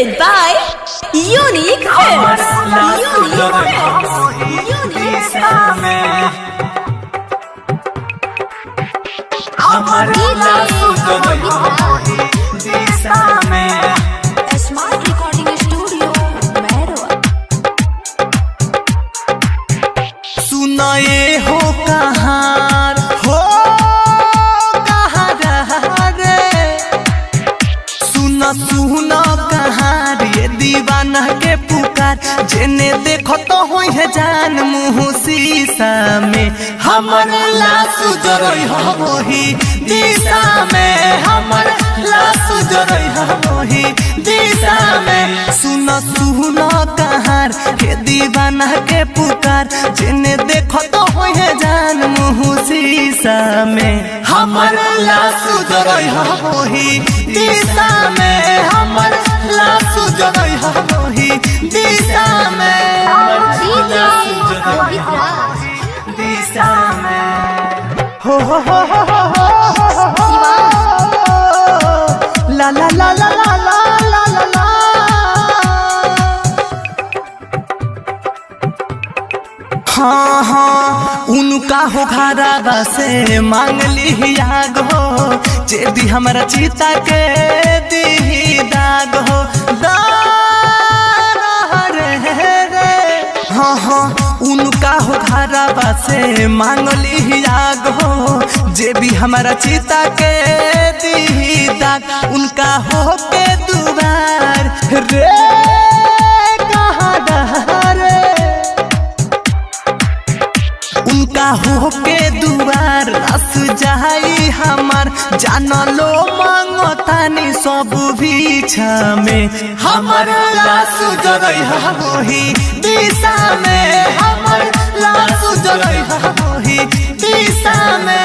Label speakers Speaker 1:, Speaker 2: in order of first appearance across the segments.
Speaker 1: Presented by Unique Films. Smart Recording Studio, Mehroa.
Speaker 2: सुनाए हो कहाँ रे सुना कहाँ रे दीवाना के पुकार जेने देखो तो हो है जान मुँह शीशा में हमर लाश जरई हो वही दिशा में हमर लाश जरई हो वही दिशा में सुना कहाँ रे दीवाना के पुकार जेने देखो तो हो है जान मुँह शीशा में हमर लाश जरई हो वही दिशा में हमर लाश जरई हो वही दिशा में दिशा में हो ला ला ला ला ला ला ला ला ला हाँ उनका हो घरावा से मांग ली आग हो जेदी हमारा चीता के दी दाग हो हाँ उनका हो घरावा से मांग ली आग हो जे भी हमारा चीता के दी दाग उनका हो के दुआर रे उनका हो के दुआर रस जाई हमार जान लो मांगतानी सब बीछा में हमर लाश जरई वही दिशा में हमर लाश जरई वही दिशा में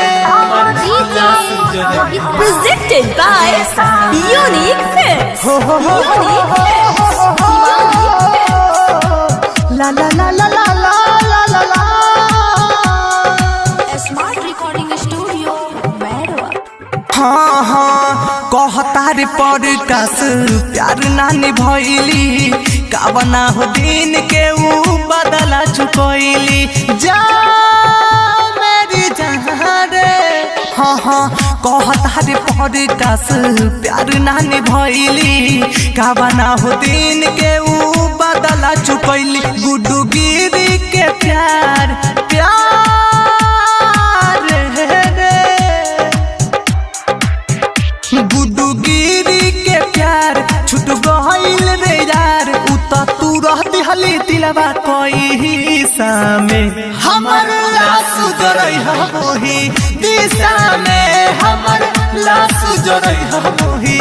Speaker 1: Presented by Unique Films.
Speaker 2: ला ला ला ला ला ला ला ला
Speaker 1: Smart Recording Studio, Mehroa.
Speaker 2: हाँ कहतार पर कस प्यार नानी भैली कावना हो दिन के ऊ बदला चुकैली जा मेरी जहाँ रे हाँ कहतार पर कस प्यार नानी भैली कावना हो दिन के ऊ बदला चुकैली गुड्डू गिरी के प्यार गुड्डू गिरी के प्यार छुट गइल रे यार उता तू रहती हली दिलवा कोई हिस्सा में हमर लाश जरई वही दिशा में हमर लाश जरई वही